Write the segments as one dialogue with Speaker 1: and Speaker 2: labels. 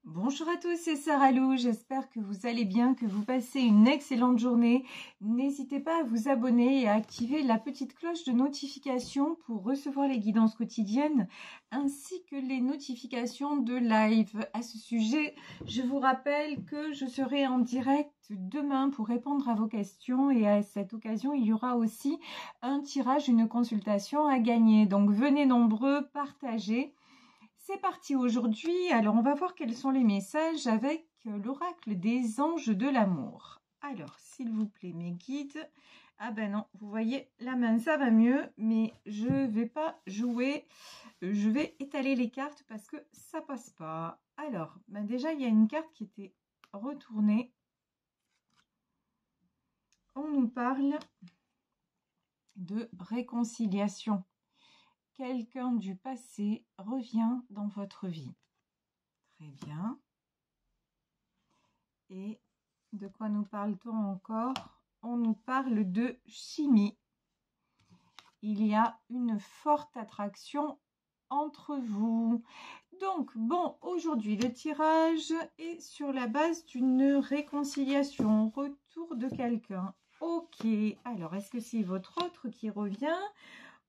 Speaker 1: Bonjour à tous, c'est Sarah Lou, j'espère que vous allez bien, que vous passez une excellente journée. N'hésitez pas à vous abonner et à activer la petite cloche de notification pour recevoir les guidances quotidiennes ainsi que les notifications de live. À ce sujet, je vous rappelle que je serai en direct demain pour répondre à vos questions et à cette occasion, il y aura aussi un tirage, une consultation à gagner. Donc venez nombreux, partagez. C'est parti aujourd'hui. Alors, on va voir quels sont les messages avec l'oracle des anges de l'amour. Alors, s'il vous plaît, mes guides. Ah ben non, vous voyez, la main, ça va mieux, mais je ne vais pas jouer. Je vais étaler les cartes parce que ça passe pas. Alors, ben déjà, il y a une carte qui était retournée. On nous parle de réconciliation. Quelqu'un du passé revient dans votre vie. Très bien. Et de quoi nous parle-t-on encore? On nous parle de chimie. Il y a une forte attraction entre vous. Donc, bon, aujourd'hui, le tirage est sur la base d'une réconciliation, retour de quelqu'un. Ok, alors, est-ce que c'est votre autre qui revient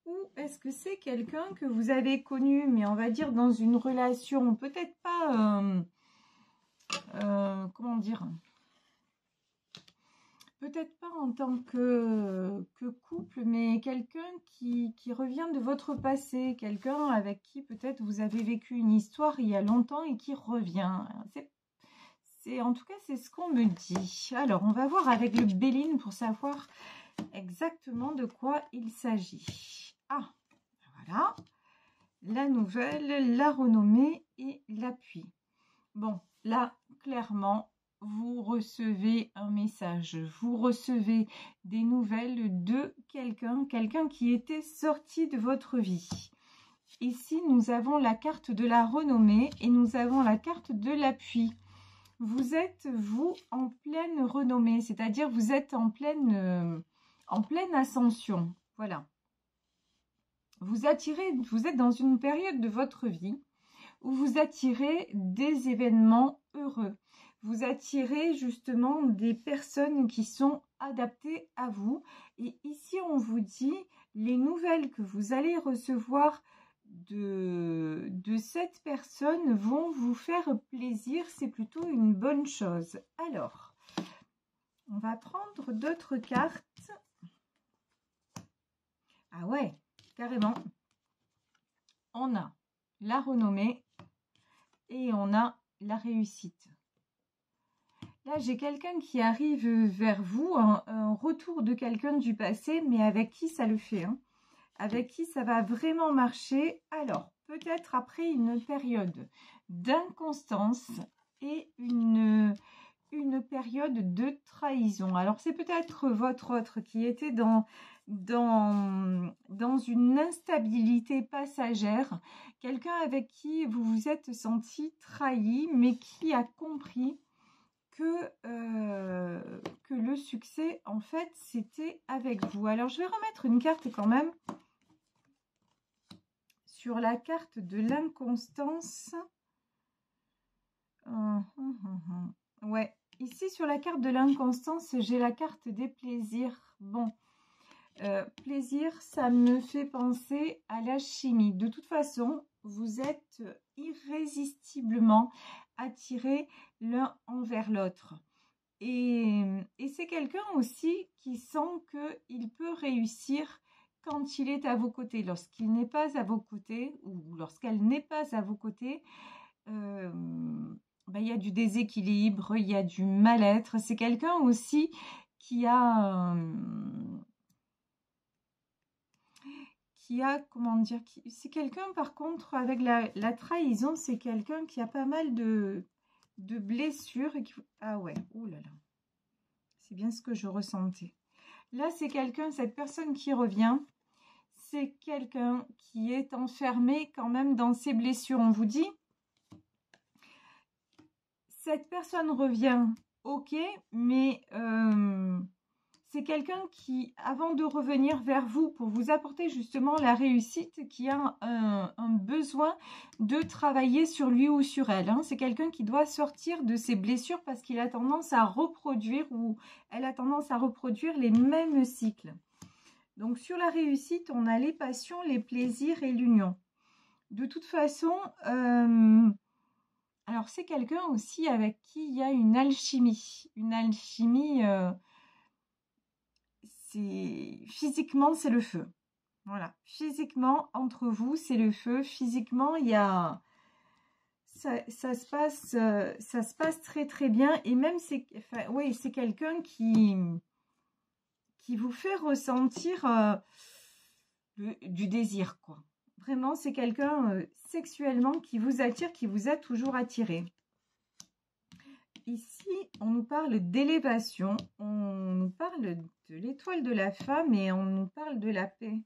Speaker 1: ou est-ce que c'est quelqu'un que vous avez connu, mais on va dire dans une relation, peut-être pas, comment dire, peut-être pas en tant que couple, mais quelqu'un qui revient de votre passé, quelqu'un avec qui peut-être vous avez vécu une histoire il y a longtemps et qui revient. En tout cas, c'est ce qu'on me dit. Alors, on va voir avec le Béline pour savoir exactement de quoi il s'agit. Ah, voilà. La nouvelle, la renommée et l'appui. Bon, là, clairement, vous recevez un message, vous recevez des nouvelles de quelqu'un qui était sorti de votre vie. Ici, nous avons la carte de la renommée et nous avons la carte de l'appui. Vous êtes, vous, en pleine renommée, c'est-à-dire vous êtes en pleine ascension. Voilà. Vous êtes dans une période de votre vie où vous attirez des événements heureux. Vous attirez justement des personnes qui sont adaptées à vous. Et ici, on vous dit les nouvelles que vous allez recevoir de cette personne vont vous faire plaisir. C'est plutôt une bonne chose. Alors, on va prendre d'autres cartes. Ah ouais, carrément. On a la renommée et on a la réussite. Là, j'ai quelqu'un qui arrive vers vous, un retour de quelqu'un du passé, mais avec qui ça le fait, hein, avec qui ça va vraiment marcher. Alors, peut-être après une période d'inconstance et une période de trahison. Alors, c'est peut-être votre autre qui était dans une instabilité passagère, quelqu'un avec qui vous vous êtes senti trahi, mais qui a compris que le succès, en fait, c'était avec vous. Alors, je vais remettre une carte quand même sur la carte de l'inconstance. Ouais, ici, sur la carte de l'inconstance, j'ai la carte des plaisirs. Bon, plaisir, ça me fait penser à la chimie. De toute façon, vous êtes irrésistiblement attirés l'un envers l'autre. Et c'est quelqu'un aussi qui sent qu'il peut réussir quand il est à vos côtés. Lorsqu'il n'est pas à vos côtés ou lorsqu'elle n'est pas à vos côtés, il y a du déséquilibre, il y a du mal-être. C'est quelqu'un aussi qui a comment dire, c'est quelqu'un par contre avec la trahison, c'est quelqu'un qui a pas mal de blessures. Ah ouais, oulala, c'est bien ce que je ressentais. Là, c'est quelqu'un, cette personne qui revient, c'est quelqu'un qui est enfermé quand même dans ses blessures. On vous dit, cette personne revient, ok, mais c'est quelqu'un qui, avant de revenir vers vous pour vous apporter justement la réussite, qui a un besoin de travailler sur lui ou sur elle. Hein. C'est quelqu'un qui doit sortir de ses blessures parce qu'il a tendance à reproduire ou elle a tendance à reproduire les mêmes cycles. Donc sur la réussite, on a les passions, les plaisirs et l'union. De toute façon, alors c'est quelqu'un aussi avec qui il y a une alchimie. Une alchimie... physiquement, c'est le feu. Voilà. Physiquement, entre vous, c'est le feu. Physiquement, il y a... Ça se passe très très bien. Et même, c'est quelqu'un qui vous fait ressentir du désir, quoi. Vraiment, c'est quelqu'un sexuellement qui vous attire, qui vous a toujours attiré. Ici, on nous parle d'élévation, on nous parle de l'étoile de la femme et on nous parle de la paix.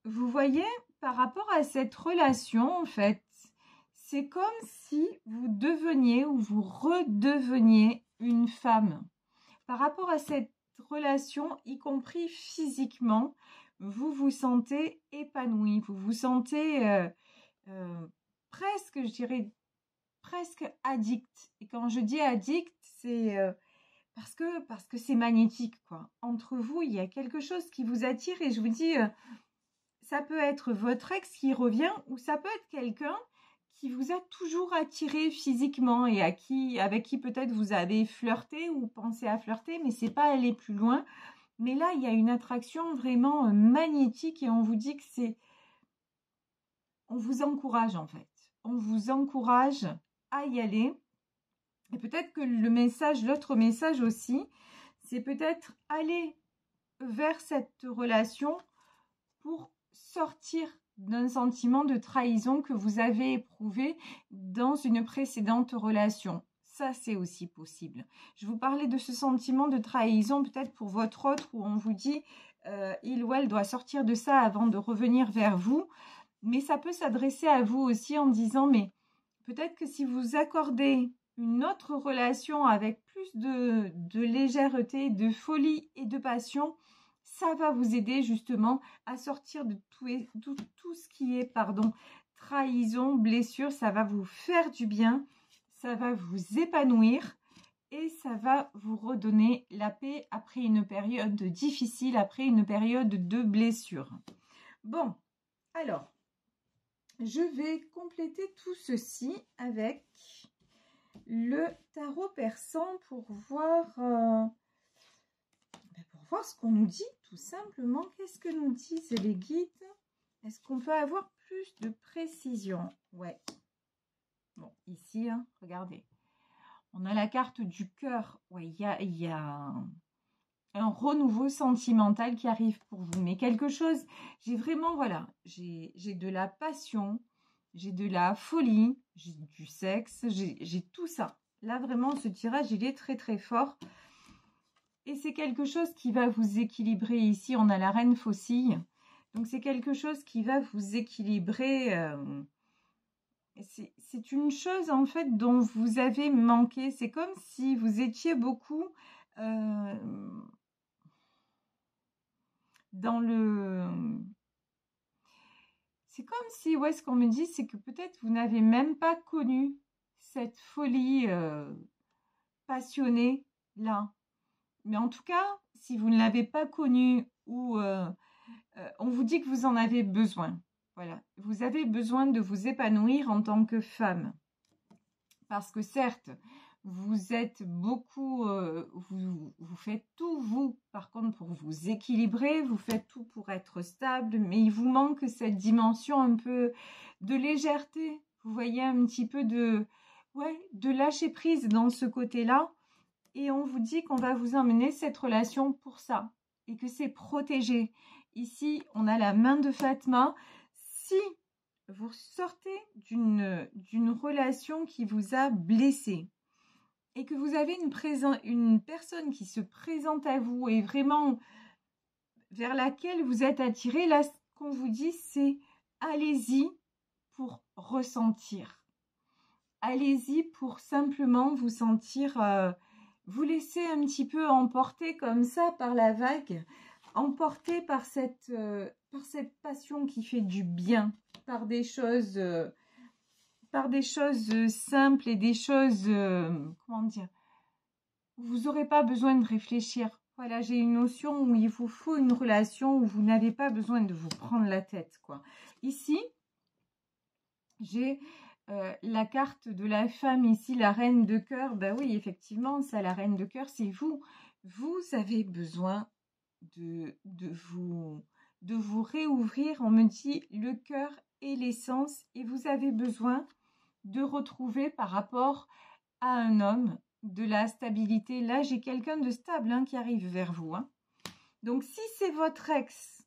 Speaker 1: Vous voyez, par rapport à cette relation, en fait, c'est comme si vous deveniez ou vous redeveniez une femme. Par rapport à cette relation, y compris physiquement, vous vous sentez épanoui, vous vous sentez presque, je dirais, presque addict. Et quand je dis addict, c'est parce que c'est magnétique, quoi. Entre vous, il y a quelque chose qui vous attire et je vous dis, ça peut être votre ex qui revient ou ça peut être quelqu'un qui vous a toujours attiré physiquement et avec qui peut-être vous avez flirté ou pensé à flirter, mais c'est pas aller plus loin. Mais là, il y a une attraction vraiment magnétique et on vous dit que c'est... On vous encourage en fait. On vous encourage à y aller. Et peut-être que l'autre message aussi, c'est peut-être aller vers cette relation pour sortir d'un sentiment de trahison que vous avez éprouvé dans une précédente relation. Ça, c'est aussi possible. Je vous parlais de ce sentiment de trahison, peut-être pour votre autre, où on vous dit il ou elle doit sortir de ça avant de revenir vers vous. Mais ça peut s'adresser à vous aussi en disant, mais peut-être que si vous accordez une autre relation avec plus de légèreté, de folie et de passion, ça va vous aider justement à sortir de tout ce qui est trahison, blessure. Ça va vous faire du bien. Ça va vous épanouir et ça va vous redonner la paix après une période difficile, après une période de blessure. Bon, alors, je vais compléter tout ceci avec le tarot persan pour voir ce qu'on nous dit, tout simplement. Qu'est-ce que nous disent les guides? Est-ce qu'on peut avoir plus de précision? Ouais. Bon, ici, hein, regardez. On a la carte du cœur. Ouais, il y a un renouveau sentimental qui arrive pour vous. Mais quelque chose, j'ai vraiment, voilà, j'ai de la passion, j'ai de la folie, j'ai du sexe, j'ai tout ça. Là, vraiment, ce tirage, il est très, très fort. Et c'est quelque chose qui va vous équilibrer. Ici, on a la reine faucille. Donc, c'est quelque chose qui va vous équilibrer. C'est une chose en fait dont vous avez manqué. C'est comme si vous étiez beaucoup dans le... C'est comme si, ouais, ce qu'on me dit, c'est que peut-être vous n'avez même pas connu cette folie passionnée là. Mais en tout cas, si vous ne l'avez pas connue ou on vous dit que vous en avez besoin. Voilà, vous avez besoin de vous épanouir en tant que femme. Parce que certes, vous êtes beaucoup, vous faites tout, vous, par contre, pour vous équilibrer, vous faites tout pour être stable, mais il vous manque cette dimension un peu de légèreté. Vous voyez un petit peu de lâcher prise dans ce côté-là. Et on vous dit qu'on va vous emmener cette relation pour ça. Et que c'est protégé. Ici, on a la main de Fatma. Si vous sortez d'une relation qui vous a blessé et que vous avez une personne qui se présente à vous et vraiment vers laquelle vous êtes attiré, là, ce qu'on vous dit, c'est allez-y pour ressentir. allez-y pour simplement vous sentir, vous laisser un petit peu emporter comme ça par la vague, emporter par cette passion qui fait du bien, par des choses simples et des choses, comment dire, vous n'aurez pas besoin de réfléchir. Voilà, j'ai une notion où il vous faut une relation où vous n'avez pas besoin de vous prendre la tête, quoi. Ici, j'ai la carte de la femme, ici, la reine de cœur. Ben oui, effectivement, ça, la reine de cœur, c'est vous. Vous avez besoin de vous réouvrir. On me dit le cœur et l'essence. Et vous avez besoin de retrouver par rapport à un homme de la stabilité. Là, j'ai quelqu'un de stable qui arrive vers vous. Donc, si c'est votre ex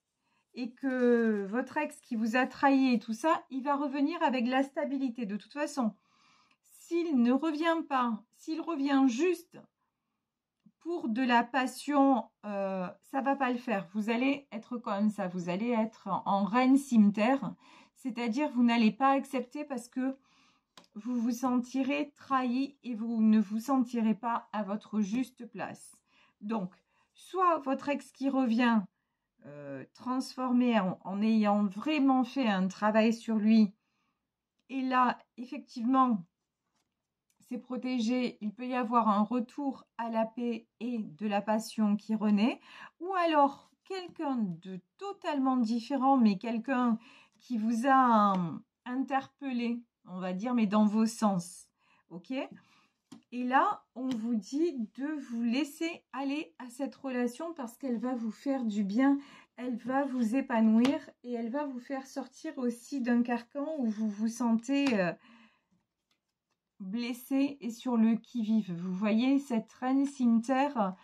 Speaker 1: et que votre ex qui vous a trahi et tout ça, il va revenir avec la stabilité. De toute façon, s'il ne revient pas, s'il revient juste pour de la passion, ça va pas le faire. Vous allez être comme ça, vous allez être en reine cimetière, c'est-à-dire vous n'allez pas accepter parce que vous vous sentirez trahi et vous ne vous sentirez pas à votre juste place. Donc, soit votre ex qui revient transformé en ayant vraiment fait un travail sur lui, et là, effectivement, c'est protégé, il peut y avoir un retour à la paix et de la passion qui renaît, ou alors quelqu'un de totalement différent, mais quelqu'un qui vous a interpellé, on va dire, mais dans vos sens, ok? Et là, on vous dit de vous laisser aller à cette relation parce qu'elle va vous faire du bien, elle va vous épanouir et elle va vous faire sortir aussi d'un carcan où vous vous sentez blessé et sur le qui-vive. Vous voyez, cette reine cimetière,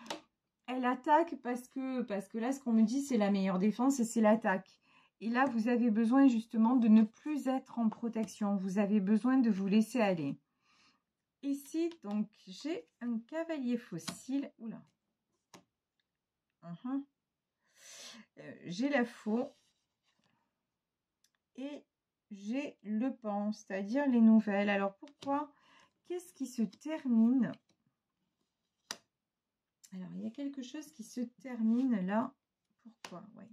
Speaker 1: elle attaque parce que là, ce qu'on me dit, c'est la meilleure défense et c'est l'attaque. Et là, vous avez besoin justement de ne plus être en protection. Vous avez besoin de vous laisser aller. Ici, donc, j'ai un cavalier fossile. Oula. J'ai la faux. Et j'ai le pan, c'est-à-dire les nouvelles. Alors, pourquoi? Qu'est-ce qui se termine? Alors, il y a quelque chose qui se termine là. Pourquoi? Oui.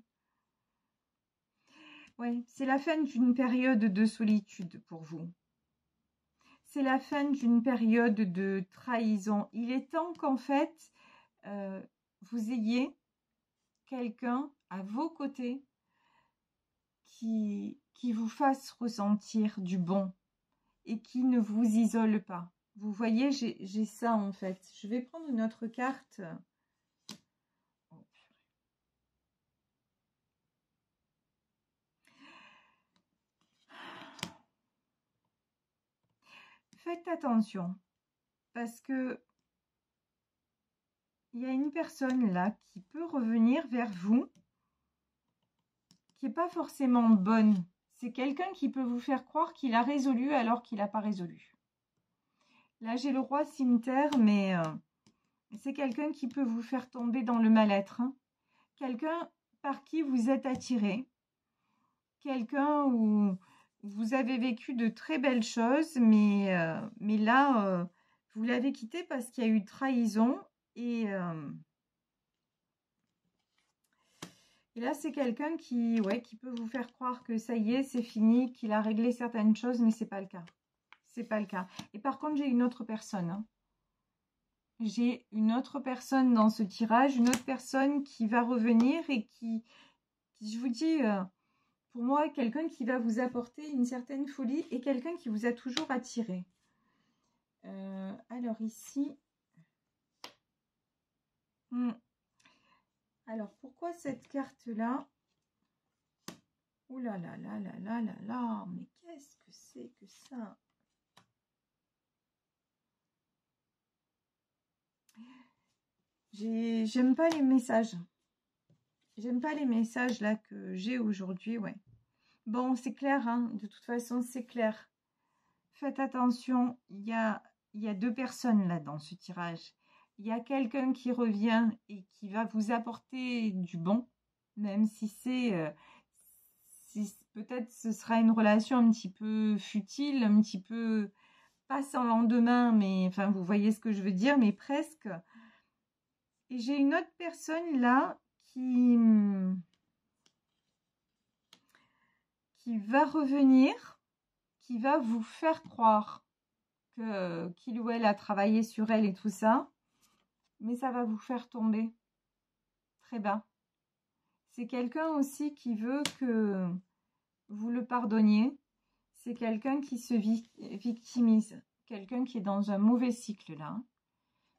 Speaker 1: Oui, c'est la fin d'une période de solitude pour vous. C'est la fin d'une période de trahison. Il est temps qu'en fait, vous ayez quelqu'un à vos côtés qui vous fasse ressentir du bon et qui ne vous isole pas. Vous voyez, j'ai ça en fait. Je vais prendre une autre carte. Faites attention parce que il y a une personne là qui peut revenir vers vous qui n'est pas forcément bonne. C'est quelqu'un qui peut vous faire croire qu'il a résolu alors qu'il n'a pas résolu. Là, j'ai le roi cimetière, mais c'est quelqu'un qui peut vous faire tomber dans le mal-être. Quelqu'un par qui vous êtes attiré. Quelqu'un où vous avez vécu de très belles choses, mais là, vous l'avez quitté parce qu'il y a eu trahison. Et là, c'est quelqu'un qui peut vous faire croire que ça y est, c'est fini, qu'il a réglé certaines choses, mais c'est pas le cas. C'est pas le cas. Et par contre, j'ai une autre personne. J'ai une autre personne dans ce tirage, une autre personne qui va revenir et qui je vous dis, pour moi, quelqu'un qui va vous apporter une certaine folie et quelqu'un qui vous a toujours attiré. Alors ici... Alors, pourquoi cette carte-là? Ouh là là là là là là là, mais qu'est-ce que c'est que ça? J'aime pas les messages. J'aime pas les messages là que j'ai aujourd'hui, ouais. Bon, c'est clair, hein, de toute façon, c'est clair. Faites attention, il y a deux personnes là dans ce tirage. Il y a quelqu'un qui revient et qui va vous apporter du bon, même si c'est... peut-être ce sera une relation un petit peu futile, un petit peu pas sans lendemain, mais enfin, vous voyez ce que je veux dire, mais presque. Et j'ai une autre personne là qui va revenir, qui va vous faire croire qu'il ou elle a travaillé sur elle et tout ça, mais ça va vous faire tomber très bas. C'est quelqu'un aussi qui veut que vous le pardonniez. C'est quelqu'un qui se victimise, quelqu'un qui est dans un mauvais cycle là.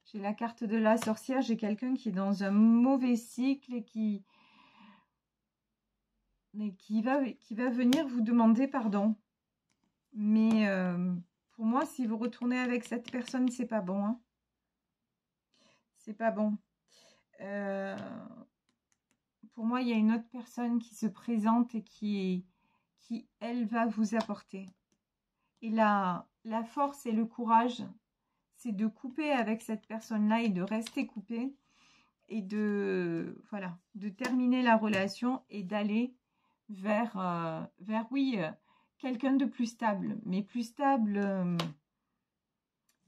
Speaker 1: J'ai la carte de la sorcière, j'ai quelqu'un qui est dans un mauvais cycle et qui va venir vous demander pardon. Mais pour moi, si vous retournez avec cette personne, c'est pas bon. Hein. C'est pas bon. Pour moi, il y a une autre personne qui se présente et qui elle, va vous apporter. Et la force et le courage, c'est de couper avec cette personne-là et de rester coupé et de terminer la relation et d'aller vers quelqu'un de plus stable, mais plus stable,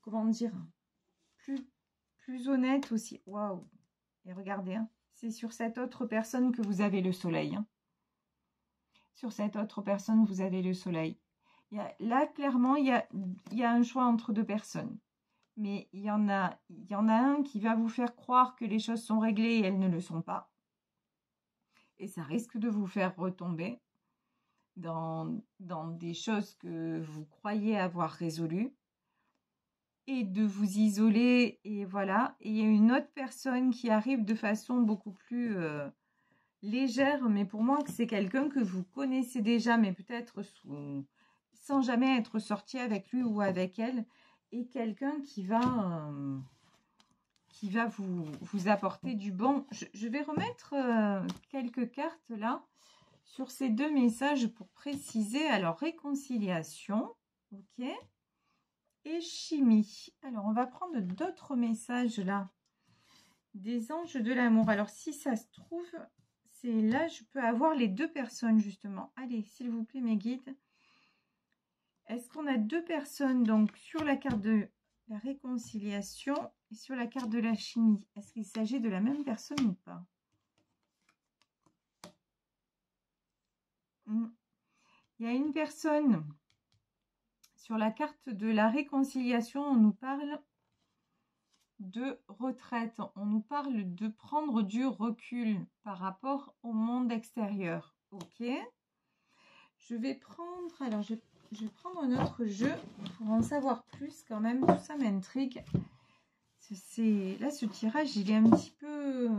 Speaker 1: comment dire, plus honnête aussi. Waouh! Et regardez, hein, c'est sur cette autre personne que vous avez le soleil. Hein. Sur cette autre personne, vous avez le soleil. Là, clairement, il y a un choix entre deux personnes. Mais il y en a un qui va vous faire croire que les choses sont réglées et elles ne le sont pas. Et ça risque de vous faire retomber dans des choses que vous croyez avoir résolues et de vous isoler. Et voilà. Et il y a une autre personne qui arrive de façon beaucoup plus légère. Mais pour moi, c'est quelqu'un que vous connaissez déjà, mais peut-être sans jamais être sorti avec lui ou avec elle. Et quelqu'un qui va vous apporter du bon. Je vais remettre quelques cartes là sur ces deux messages pour préciser. Alors, réconciliation, ok, et chimie. Alors, on va prendre d'autres messages là. Des anges de l'amour. Alors, si ça se trouve, c'est là, je peux avoir les deux personnes justement. Allez, s'il vous plaît, mes guides. Est-ce qu'on a deux personnes donc sur la carte de la réconciliation et sur la carte de la chimie? Est-ce qu'il s'agit de la même personne ou pas? Il y a une personne sur la carte de la réconciliation, on nous parle de retraite, on nous parle de prendre du recul par rapport au monde extérieur. Ok, je vais prendre, alors je vais prendre un autre jeu pour en savoir plus quand même, tout ça m'intrigue. Là, ce tirage, il est un petit peu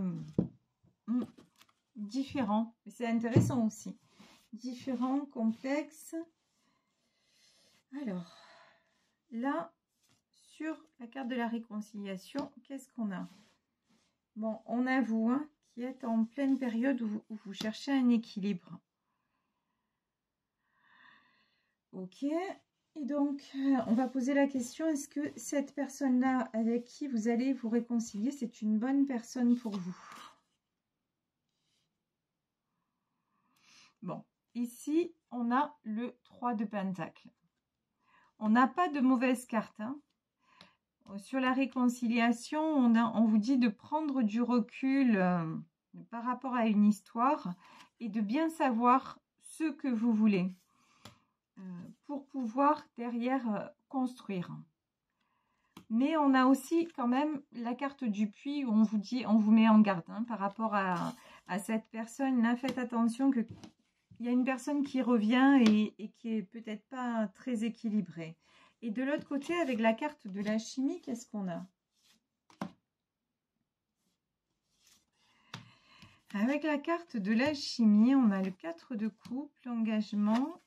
Speaker 1: différent, mais c'est intéressant aussi. Différent, complexe. Alors, là, sur la carte de la réconciliation, qu'est-ce qu'on a? Bon, on a vous hein, qui êtes en pleine période où vous cherchez un équilibre. Ok, et donc, on va poser la question, est-ce que cette personne-là avec qui vous allez vous réconcilier, c'est une bonne personne pour vous? Bon, ici, on a le 3 de Pentacle. On n'a pas de mauvaise carte. Hein. Sur la réconciliation, on vous dit de prendre du recul par rapport à une histoire et de bien savoir ce que vous voulez pour pouvoir derrière construire. Mais on a aussi quand même la carte du puits où on vous dit, on vous met en garde hein, par rapport à cette personne-là. Faites attention qu'il y a une personne qui revient et qui est peut-être pas très équilibrée. Et de l'autre côté, avec la carte de la chimie, qu'est-ce qu'on a? Avec la carte de la chimie, on a le 4 de coupe, l'engagement,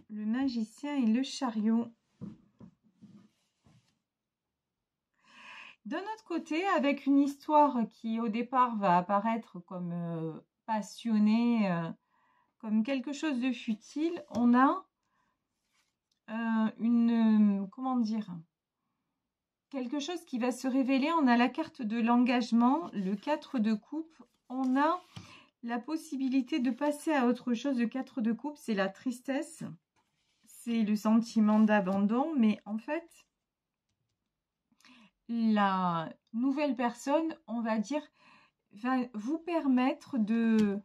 Speaker 1: le magicien et le chariot. De notre côté, avec une histoire qui au départ va apparaître comme passionnée, comme quelque chose de futile, on a comment dire, quelque chose qui va se révéler. On a la carte de l'engagement, le 4 de coupe. On a la possibilité de passer à autre chose. Le 4 de coupe, c'est la tristesse. C'est le sentiment d'abandon. Mais en fait, la nouvelle personne, on va dire, va vous permettre de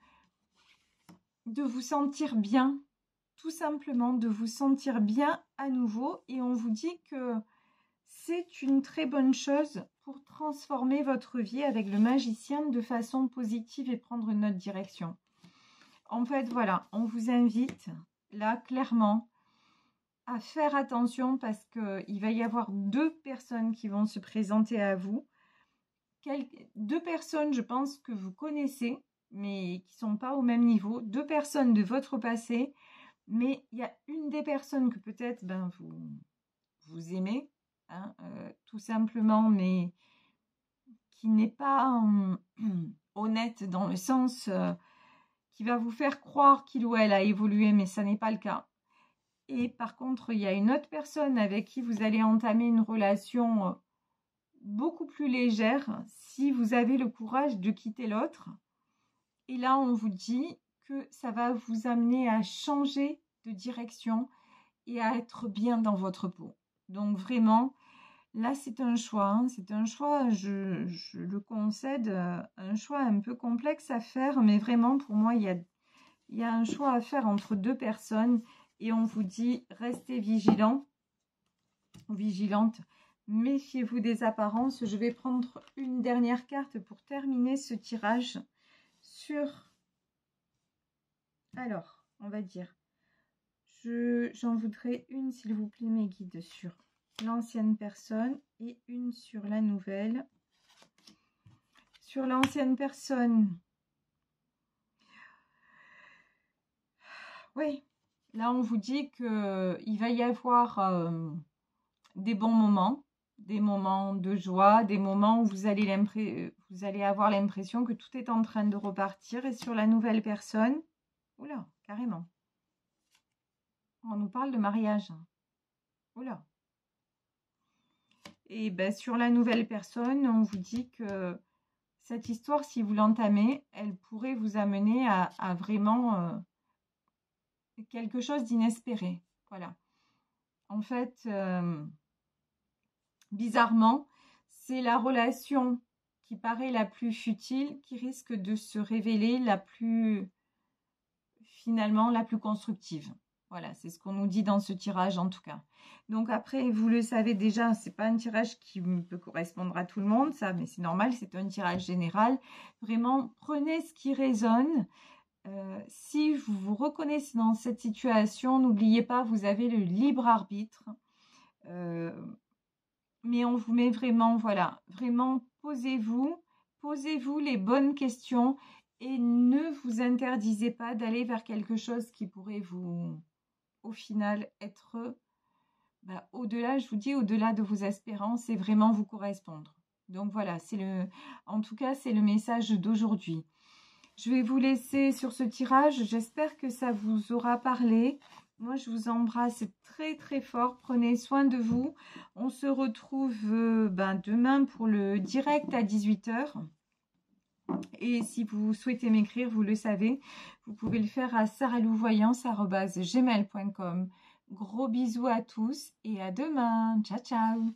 Speaker 1: vous sentir bien, tout simplement de vous sentir bien à nouveau. Et on vous dit que c'est une très bonne chose pour transformer votre vie avec le magicien de façon positive et prendre une autre direction. En fait, voilà, on vous invite là clairement à faire attention parce qu'il va y avoir 2 personnes qui vont se présenter à vous. 2 personnes, je pense, que vous connaissez, mais qui ne sont pas au même niveau. 2 personnes de votre passé, mais il y a une des personnes que peut-être vous aimez, hein, tout simplement, mais qui n'est pas honnête dans le sens qui va vous faire croire qu'il ou elle a évolué, mais ça n'est pas le cas. Et par contre, il y a une autre personne avec qui vous allez entamer une relation beaucoup plus légère si vous avez le courage de quitter l'autre. Et là, on vous dit que ça va vous amener à changer de direction et à être bien dans votre peau. Donc vraiment, là, c'est un choix. Hein. C'est un choix, je le concède, un choix un peu complexe à faire. Mais vraiment, pour moi, il y a un choix à faire entre 2 personnes. Et on vous dit, restez vigilants ou vigilantes. Méfiez-vous des apparences. Je vais prendre une dernière carte pour terminer ce tirage sur... Alors, on va dire, j'en voudrais une, s'il vous plaît, mes guides, sur l'ancienne personne et une sur la nouvelle. Sur l'ancienne personne, oui, là, on vous dit qu'il va y avoir des bons moments. Des moments de joie, des moments où vous allez avoir l'impression que tout est en train de repartir. Et sur la nouvelle personne, oula, carrément. On nous parle de mariage. Oula. Et ben, sur la nouvelle personne, on vous dit que cette histoire, si vous l'entamez, elle pourrait vous amener à vraiment quelque chose d'inespéré. Voilà. En fait... bizarrement, c'est la relation qui paraît la plus futile qui risque de se révéler finalement la plus constructive. Voilà, c'est ce qu'on nous dit dans ce tirage en tout cas. Donc après, vous le savez déjà, c'est pas un tirage qui peut correspondre à tout le monde, ça, mais c'est normal, c'est un tirage général. Vraiment, prenez ce qui résonne. Si vous vous reconnaissez dans cette situation, n'oubliez pas, vous avez le libre arbitre. Mais on vous met vraiment, voilà, vraiment posez-vous les bonnes questions et ne vous interdisez pas d'aller vers quelque chose qui pourrait vous, au final, être au-delà, je vous dis, au-delà de vos espérances et vraiment vous correspondre. Donc voilà, en tout cas, c'est le message d'aujourd'hui. Je vais vous laisser sur ce tirage. J'espère que ça vous aura parlé. Moi, je vous embrasse très, très fort. Prenez soin de vous. On se retrouve demain pour le direct à 18 h. Et si vous souhaitez m'écrire, vous le savez, vous pouvez le faire à saralouvoyance@gmail.com. Gros bisous à tous et à demain. Ciao, ciao.